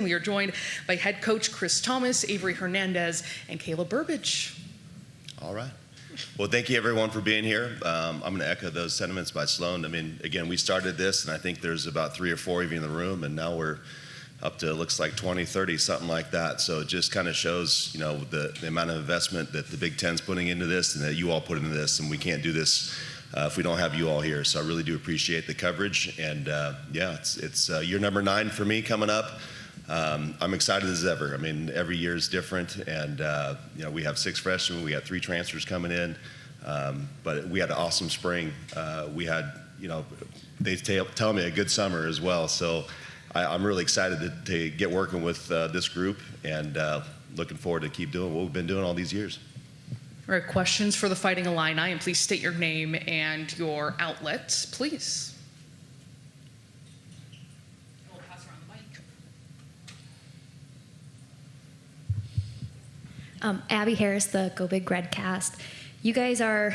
We are joined by Head Coach Chris Tamas, Averie Hernandez, and Kayla Burbage. All right. Well, thank you everyone for being here. I'm going to echo those sentiments by Sloan. I mean, again, we started this, and I think there's about 3 or 4 of you in the room, and now we're up to, looks like 20, 30, something like that. So it just kind of shows, you know, the amount of investment that the Big Ten's putting into this and that you all put into this, and we can't do this if we don't have you all here. So I really do appreciate the coverage, and yeah, it's year number 9 for me coming up. I'm excited as ever. I mean, every year is different, and you know, we have 6 freshmen, we had 3 transfers coming in, but we had an awesome spring. We had, you know, they tell me a good summer as well. So I'm really excited to get working with this group, and looking forward to keep doing what we've been doing all these years. All right, questions for the Fighting Illini, and please state your name and your outlet, please. Abby Harris, the Go Big Red cast. You guys are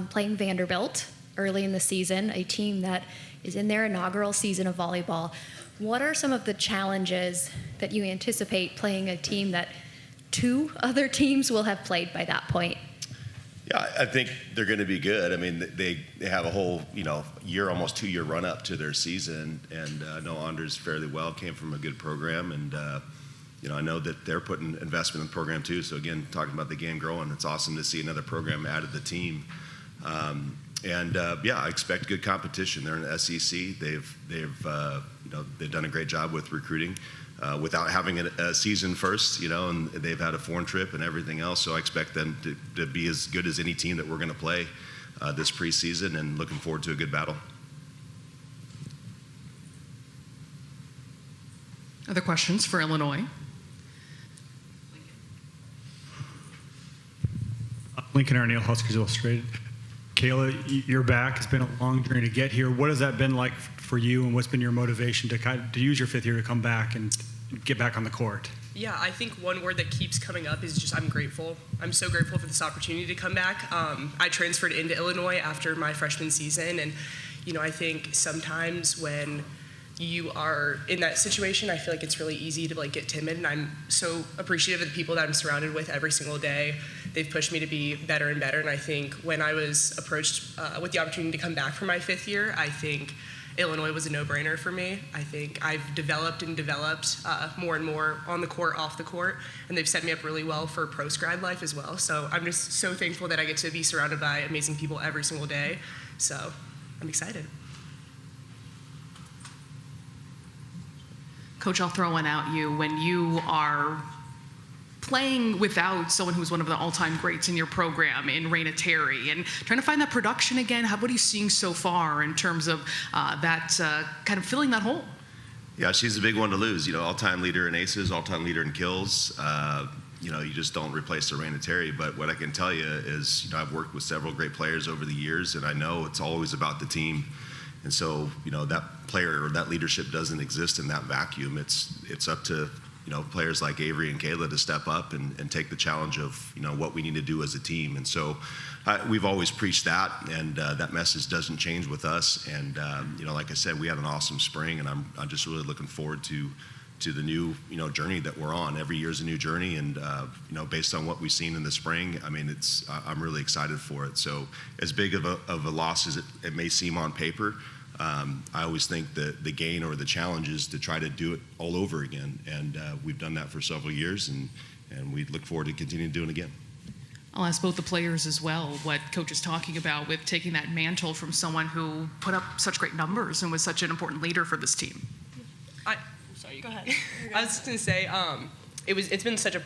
playing Vanderbilt early in the season, a team that is in their inaugural season of volleyball. What are some of the challenges that you anticipate playing a team that 2 other teams will have played by that point? Yeah, I think they're going to be good. I mean, they have a whole, you know, year, almost 2-year run up to their season, and I know Anders fairly well, came from a good program, and you know, I know that they're putting investment in the program too. So again, talking about the game growing, it's awesome to see another program added to the team. Yeah, I expect good competition. They're in the SEC. They've you know, they've done a great job with recruiting without having a season first, you know, and they've had a foreign trip and everything else. So I expect them to be as good as any team that we're going to play this preseason, and looking forward to a good battle. Other questions for Illinois? Lincoln Arneal, Huskers Illustrated. Kayla, you're back. It's been a long journey to get here. What has that been like for you, and what's been your motivation to use your 5th year to come back and get back on the court? Yeah, I think one word that keeps coming up is just I'm grateful. I'm so grateful for this opportunity to come back. I transferred into Illinois after my freshman season, and you know, I think sometimes when you are in that situation, I feel like it's really easy to get timid, and I'm so appreciative of the people that I'm surrounded with every single day. They've pushed me to be better and better, and I think when I was approached with the opportunity to come back for my 5th year, I think Illinois was a no-brainer for me. I think I've developed more and more on the court, off the court, and they've set me up really well for post-grad life as well. So I'm just so thankful that I get to be surrounded by amazing people every single day. So I'm excited. Coach, I'll throw one at you. When you are playing without someone who's one of the all-time greats in your program, in Raina Terry, and trying to find that production again, what are you seeing so far in terms of that kind of filling that hole? Yeah, she's a big one to lose. You know, all-time leader in aces, all-time leader in kills. You know, you just don't replace the Raina Terry. But what I can tell you is, you know, I've worked with several great players over the years, and I know it's always about the team. And so, you know, that player or that leadership doesn't exist in that vacuum. It's up to, you know, players like Averie and Kayla to step up and take the challenge of, you know, what we need to do as a team. And so we've always preached that, and that message doesn't change with us. And, you know, like I said, we had an awesome spring, and I'm just really looking forward to the new, you know, journey that we're on. Every year is a new journey, and you know, based on what we've seen in the spring, I mean, I'm really excited for it. So as big of a loss as it may seem on paper, I always think that the gain or the challenge is to try to do it all over again, and we've done that for several years, and we look forward to continuing to do it again. I'll ask both the players as well what Coach is talking about with taking that mantle from someone who put up such great numbers and was such an important leader for this team. Sorry, go ahead. I was just going to say, it's been such a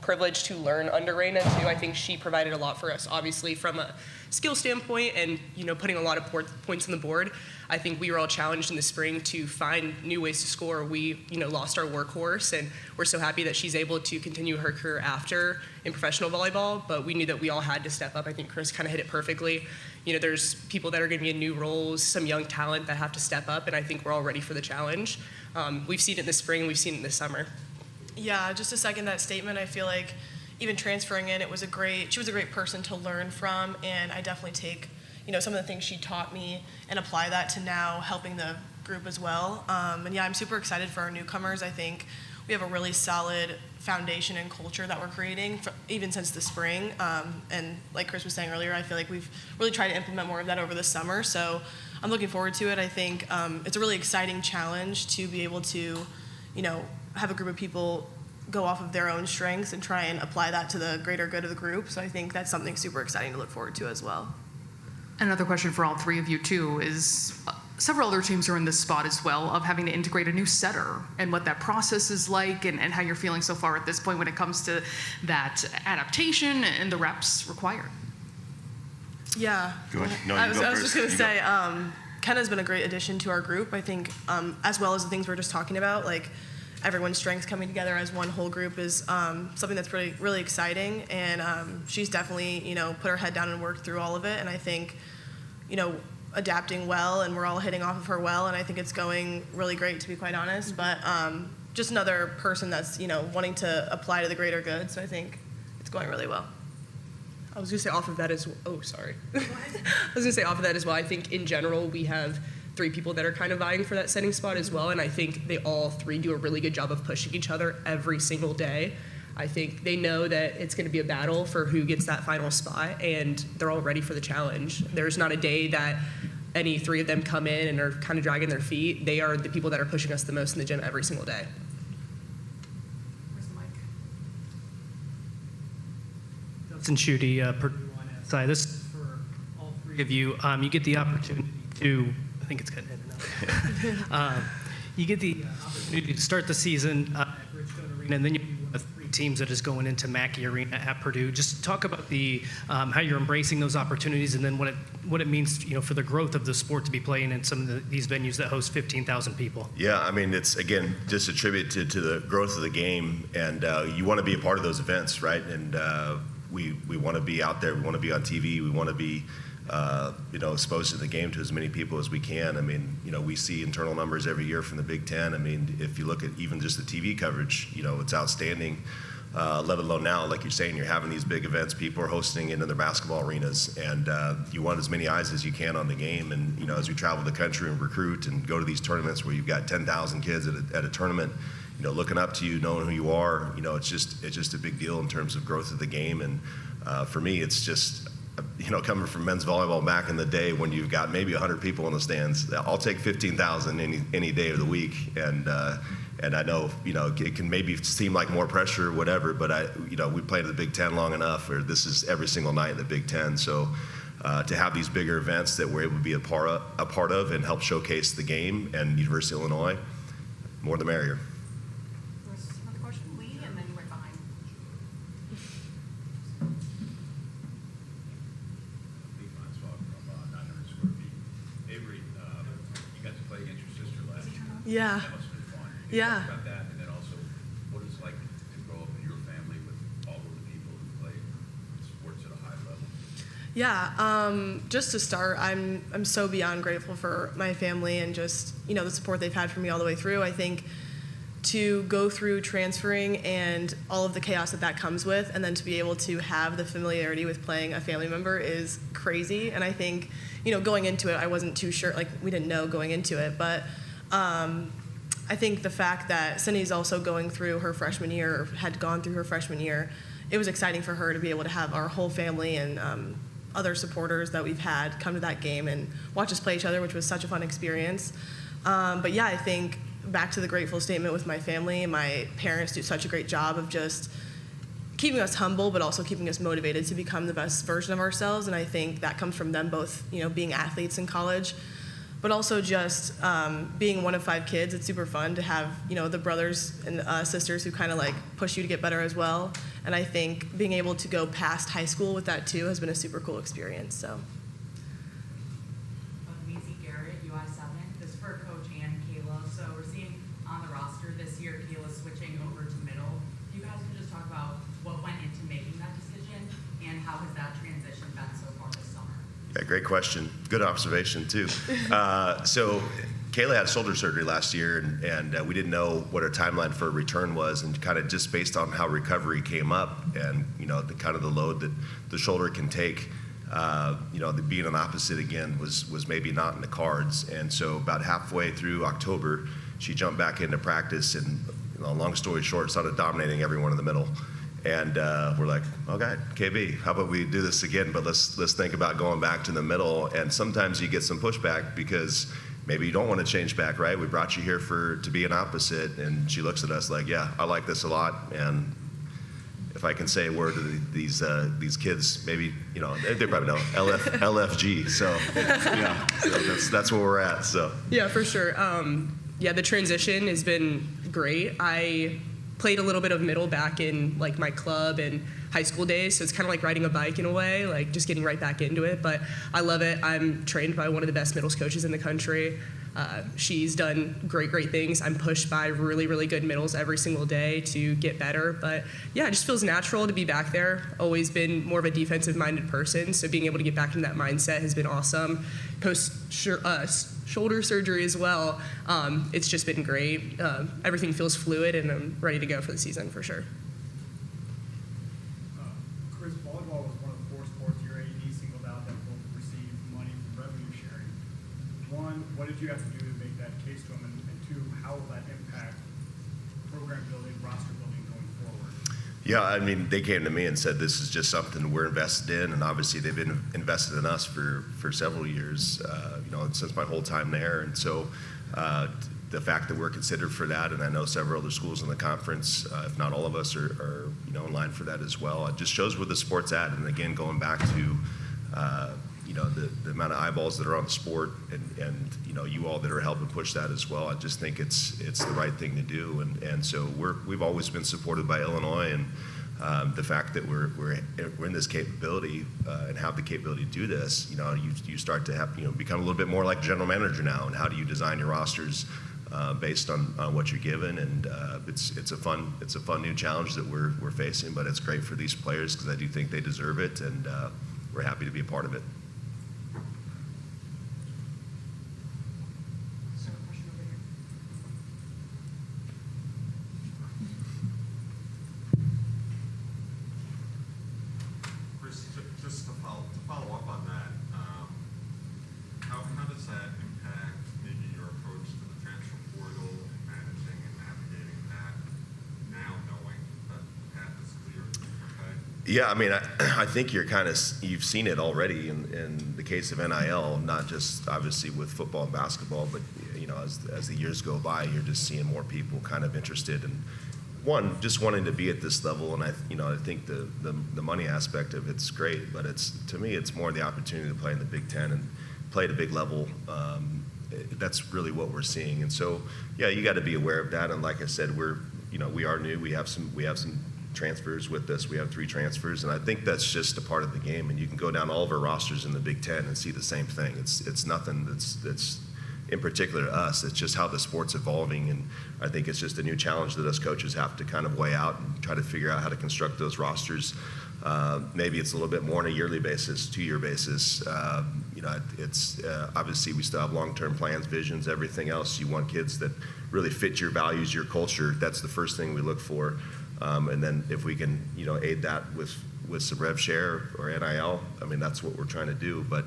privilege to learn under Raina too. I think she provided a lot for us, obviously from a skill standpoint, and you know, putting a lot of points on the board. I think we were all challenged in the spring to find new ways to score. We, you know, lost our workhorse, and we're so happy that she's able to continue her career after in professional volleyball. But we knew that we all had to step up. I think Chris kind of hit it perfectly. You know, there's people that are going to be in new roles, some young talent that have to step up, and I think we're all ready for the challenge. We've seen it in the spring, we've seen it in the summer. Yeah, just to second that statement, I feel like even transferring in, she was a great person to learn from, and I definitely take, you know, some of the things she taught me and apply that to now helping the group as well. And yeah, I'm super excited for our newcomers. I think we have a really solid foundation and culture that we're creating even since the spring. And like Chris was saying earlier, I feel like we've really tried to implement more of that over the summer. So I'm looking forward to it. I think it's a really exciting challenge to be able to, have a group of people go off of their own strengths and try and apply that to the greater good of the group. So I think that's something super exciting to look forward to as well. Another question for all three of you too is several other teams are in this spot as well of having to integrate a new setter and what that process is like and how you're feeling so far at this point when it comes to that adaptation and the reps required. Yeah. Go ahead. No, I you was go just first. going to You say, go. Kenna's been a great addition to our group. I think, as well as the things we're just talking about, like everyone's strengths coming together as one whole group is something that's really, really exciting. And she's definitely, put her head down and worked through all of it. And I think, adapting well, and we're all hitting off of her well. And I think it's going really great, to be quite honest. But just another person that's, wanting to apply to the greater good. So I think it's going really well. I was going to say off of that as well. Oh, sorry. I was going to say off of that as well. I think in general we have 3 people that are kind of vying for that setting spot as well, and I think they all 3 do a really good job of pushing each other every single day. I think they know that it's going to be a battle for who gets that final spot, and they're all ready for the challenge. There's not a day that any 3 of them come in and are kind of dragging their feet. They are the people that are pushing us the most in the gym every single day. Where's the mic? Justin Schutte, Purdue side. This is for all 3 of you. You get the opportunity to, I think it's cutting in and out. You get the opportunity to start the season at Bridgestone Arena, and then you have 3 teams that is going into Mackey Arena at Purdue. Just talk about the how you're embracing those opportunities, and then what it means, for the growth of the sport to be playing in some of these venues that host 15,000 people. Yeah, I mean, it's, again, just a tribute to the growth of the game, and you want to be a part of those events, right? And we want to be out there. We want to be on TV. We want to be exposed to the game to as many people as we can. I mean, we see internal numbers every year from the Big Ten. I mean, if you look at even just the TV coverage, it's outstanding. Let alone now, like you're saying, you're having these big events. People are hosting it in their basketball arenas, and you want as many eyes as you can on the game. And as we travel the country and recruit and go to these tournaments where you've got 10,000 kids at a tournament, looking up to you, knowing who you are, it's just a big deal in terms of growth of the game. And for me, it's just, coming from men's volleyball back in the day when you've got maybe 100 people in the stands, I'll take 15,000 any day of the week. And I know, it can maybe seem like more pressure or whatever, but we played in the Big Ten long enough, or this is every single night in the Big Ten. So to have these bigger events that we're able to be a part of and help showcase the game and University of Illinois, more the merrier. There's another question, Lee, and then right behind. Averie, you got to play against your sister last year. Yeah. That must have been fun. Can you Yeah. talk about that, and then also what it's like to grow up in your family with all of the people who play sports at a high level? Yeah, just to start, I'm so beyond grateful for my family and just, the support they've had for me all the way through. I think to go through transferring and all of the chaos that comes with, and then to be able to have the familiarity with playing a family member is crazy. And I think, going into it, I wasn't too sure, we didn't know going into it, but I think the fact that Cindy's also going through her freshman year, or had gone through her freshman year, it was exciting for her to be able to have our whole family and other supporters that we've had come to that game and watch us play each other, which was such a fun experience. But yeah, I think back to the grateful statement with my family, my parents do such a great job of just keeping us humble, but also keeping us motivated to become the best version of ourselves. And I think that comes from them both, being athletes in college, but also just being one of 5 kids. It's super fun to have, the brothers and sisters who kind of push you to get better as well. And I think being able to go past high school with that too has been a super cool experience. So. Garrett, UI7. This is for Coach and Kayla. So we're seeing on the roster this year, Kayla switching over to middle. If you guys could just talk about what went into making that decision and how has that transition been so far this summer? Yeah, great question. Good observation, too. So Kayla had shoulder surgery last year, and we didn't know what her timeline for a return was, and kind of just based on how recovery came up and, the kind of the load that the shoulder can take, being an opposite again was maybe not in the cards. And so about halfway through October, she jumped back into practice, and long story short, started dominating everyone in the middle. And we're like, okay, KB, how about we do this again? But let's think about going back to the middle. And sometimes you get some pushback because maybe you don't want to change back, right? We brought you here to be an opposite. And she looks at us like, yeah, I like this a lot. And if I can say a word to these kids, maybe they probably know LFG. So yeah, so that's where we're at. So yeah, for sure. The transition has been great. I played a little bit of middle back in like my club and high school days, so it's kind of like riding a bike in a way, like just getting right back into it. But I love it. I'm trained by one of the best middles coaches in the country. She's done great things. I'm pushed by really, really good middles every single day to get better. But yeah, it just feels natural to be back there. Always been more of a defensive-minded person, so being able to get back into that mindset has been awesome. Shoulder surgery as well. It's just been great. Everything feels fluid, and I'm ready to go for the season for sure. Chris, volleyball was one of the 4 sports your AD singled out that will receive money from revenue sharing. 1, what did you have to do to make that case to them? And 2, how will that impact program building, roster building going forward? Yeah, I mean, they came to me and said this is just something we're invested in, and obviously they've been invested in us for several years, since my whole time there. And so the fact that we're considered for that, and I know several other schools in the conference, if not all of us, are in line for that as well. It just shows where the sport's at. And again, going back to the amount of eyeballs that are on the sport, and you all that are helping push that as well. I just think it's the right thing to do, and so we've always been supported by Illinois, and the fact that we're in this capability and have the capability to do this, you start to have become a little bit more like general manager now, and how do you design your rosters based on what you're given, and it's a fun new challenge that we're facing, but it's great for these players because I do think they deserve it, and we're happy to be a part of it. Just to follow up on that, how does that impact maybe your approach to the transfer portal and managing and navigating that now, knowing that the path is clear? Okay? Yeah, I mean, I think you've seen it already in the case of NIL, not just obviously with football and basketball, but as the years go by, you're just seeing more people kind of interested in just wanting to be at this level. And I think the money aspect of it's great, but to me it's more the opportunity to play in the Big Ten and play at a big level. That's really what we're seeing. And so yeah, you got to be aware of that. And like I said, we are new. We have some transfers with us. We have 3 transfers, and I think that's just a part of the game. And you can go down all of our rosters in the Big Ten and see the same thing. It's nothing that's in particular to us. It's just how the sport's evolving, and I think it's just a new challenge that us coaches have to kind of weigh out and try to figure out how to construct those rosters. Maybe it's a little bit more on a yearly basis, 2-year basis. It's obviously we still have long-term plans, visions, everything else. You want kids that really fit your values, your culture. That's the first thing we look for. And then if we can, aid that with some rev share or NIL, I mean, that's what we're trying to do. But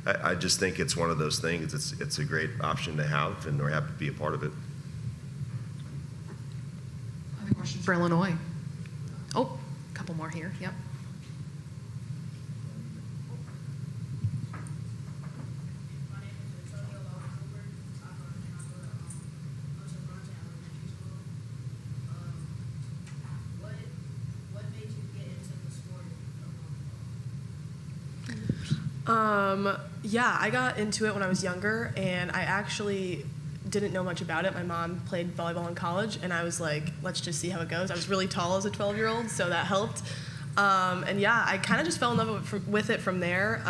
I just think it's one of those things. It's a great option to have, and we're happy to be a part of it. Other questions for Illinois? Oh, a couple more here. Yep. Yeah, I got into it when I was younger, and I actually didn't know much about it. My mom played volleyball in college, and I was like, let's just see how it goes. I was really tall as a 12-year-old, so that helped. And yeah, I kind of just fell in love with it from there.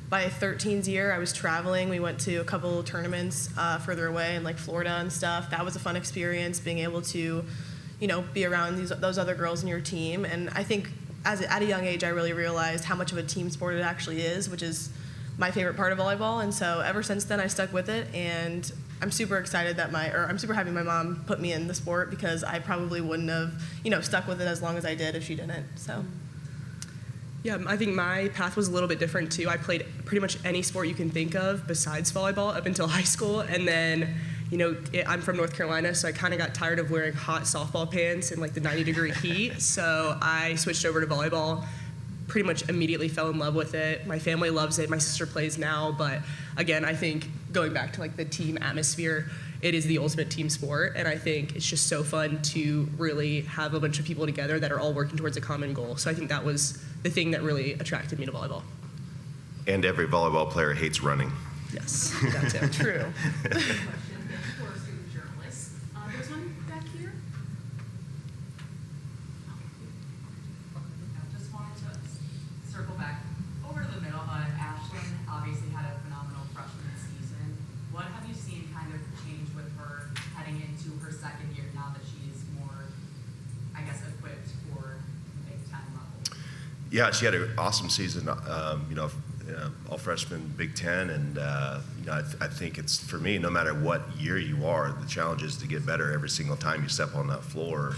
By 13's year, I was traveling. We went to a couple tournaments further away in like Florida and stuff. That was a fun experience, being able to, be around those other girls in your team. And I think at a young age, I really realized how much of a team sport it actually is, which is my favorite part of volleyball. And so ever since then, I stuck with it, and I'm super excited I'm super happy my mom put me in the sport, because I probably wouldn't have, stuck with it as long as I did if she didn't. So. Yeah, I think my path was a little bit different too. I played pretty much any sport you can think of besides volleyball up until high school. And then, I'm from North Carolina, so I kind of got tired of wearing hot softball pants in like the 90-degree heat. So I switched over to volleyball, pretty much immediately fell in love with it. My family loves it. My sister plays now. But again, I think going back to like the team atmosphere, it is the ultimate team sport, and I think it's just so fun to really have a bunch of people together that are all working towards a common goal. So I think that was the thing that really attracted me to volleyball. And every volleyball player hates running. Yes, that too. True. Question for student journalists. There's one back here. I just wanted to circle back over to the middle. Ashlyn obviously had a phenomenal freshman season. What have you seen kind of change with her heading into her second year now that she's more, I guess, equipped for the Big Ten level? Yeah, she had an awesome season. All freshman Big Ten, and I think it's, for me, no matter what year you are, the challenge is to get better every single time you step on that floor.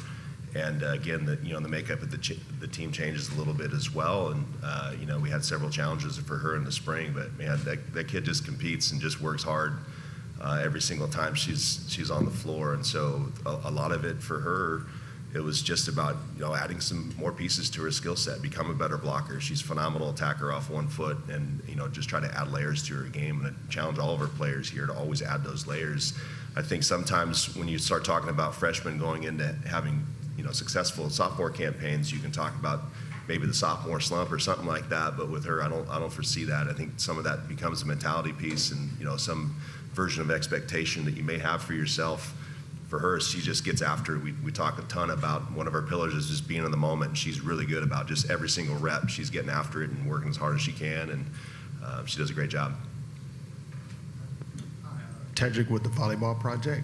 And again, the makeup of the team changes a little bit as well. And we had several challenges for her in the spring, but man, that kid just competes and just works hard every single time she's on the floor. And so a lot of it for her, it was just about adding some more pieces to her skill set, become a better blocker. She's a phenomenal attacker off one foot, and just try to add layers to her game, and I challenge all of our players here to always add those layers. I think sometimes when you start talking about freshmen going into having successful sophomore campaigns, you can talk about maybe the sophomore slump or something like that. But with her, I don't foresee that. I think some of that becomes a mentality piece, and some version of expectation that you may have for yourself. For her, she just gets after it. We talk a ton about one of our pillars is just being in the moment, and she's really good about just every single rep. She's getting after it and working as hard as she can, and she does a great job. Tedrick with the volleyball project.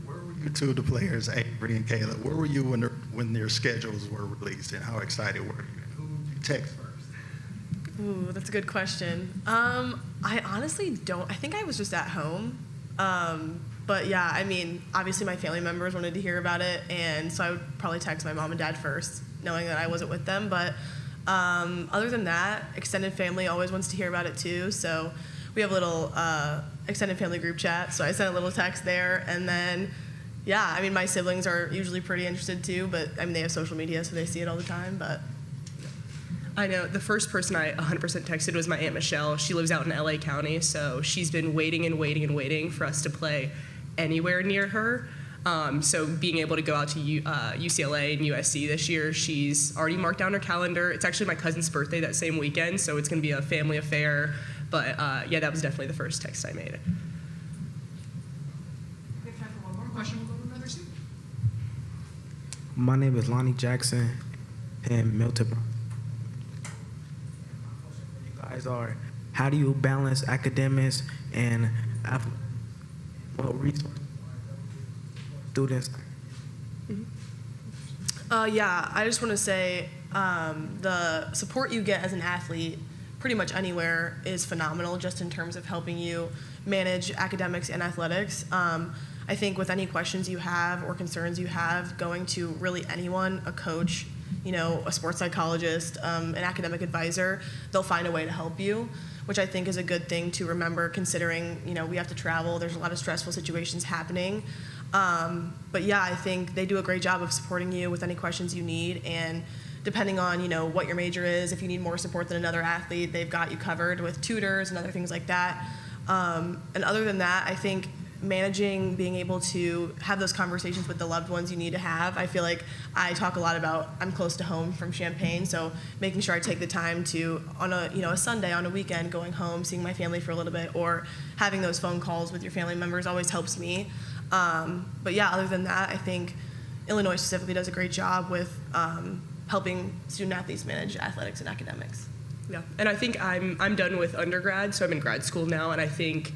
Where were you two, the players, Averie and Kayla? Where were you when their schedules were released, and how excited were you? And who did you text first? Ooh, that's a good question. I honestly don't. I think I was just at home. But yeah, I mean, obviously my family members wanted to hear about it, and so I would probably text my mom and dad first, knowing that I wasn't with them. But other than that, extended family always wants to hear about it too. So we have a little extended family group chat, so I sent a little text there. And then, yeah, I mean, my siblings are usually pretty interested too, but I mean, they have social media, so they see it all the time. But I know the first person I 100% texted was my Aunt Michelle. She lives out in LA County, so she's been waiting and waiting and waiting for us to play anywhere near her. So being able to go out to UCLA and USC this year, she's already marked down her calendar. It's actually my cousin's birthday that same weekend, so it's going to be a family affair. But yeah, that was definitely the first text I made. We have time for one more question. We'll go to another seat. My name is Lonnie Jackson and Milton. You guys are, how do you balance academics and what resources students? Yeah, I just want to say the support you get as an athlete pretty much anywhere is phenomenal, just in terms of helping you manage academics and athletics. I think with any questions you have or concerns you have, going to really anyone, a coach, a sports psychologist, an academic advisor, they'll find a way to help you, which I think is a good thing to remember, considering, we have to travel. There's a lot of stressful situations happening. But yeah, I think they do a great job of supporting you with any questions you need. And depending on, what your major is, if you need more support than another athlete, they've got you covered with tutors and other things like that. And other than that, I think managing, being able to have those conversations with the loved ones you need to have. I feel like I talk a lot about, I'm close to home from Champaign, so making sure I take the time to, on a Sunday, on a weekend, going home, seeing my family for a little bit, or having those phone calls with your family members always helps me. But yeah, other than that, I think Illinois specifically does a great job with helping student athletes manage athletics and academics. Yeah, and I think I'm done with undergrad, so I'm in grad school now, and I think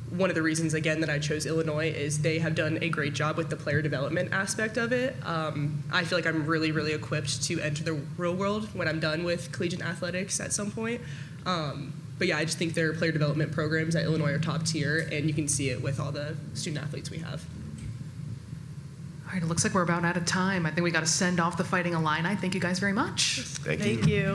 one of the reasons, again, that I chose Illinois is they have done a great job with the player development aspect of it. I feel like I'm really, really equipped to enter the real world when I'm done with collegiate athletics at some point. But yeah, I just think their player development programs at Illinois are top tier, and you can see it with all the student athletes we have. All right, it looks like we're about out of time. I think we got to send off the Fighting Illini. Thank you guys very much. Thank you. Thank you.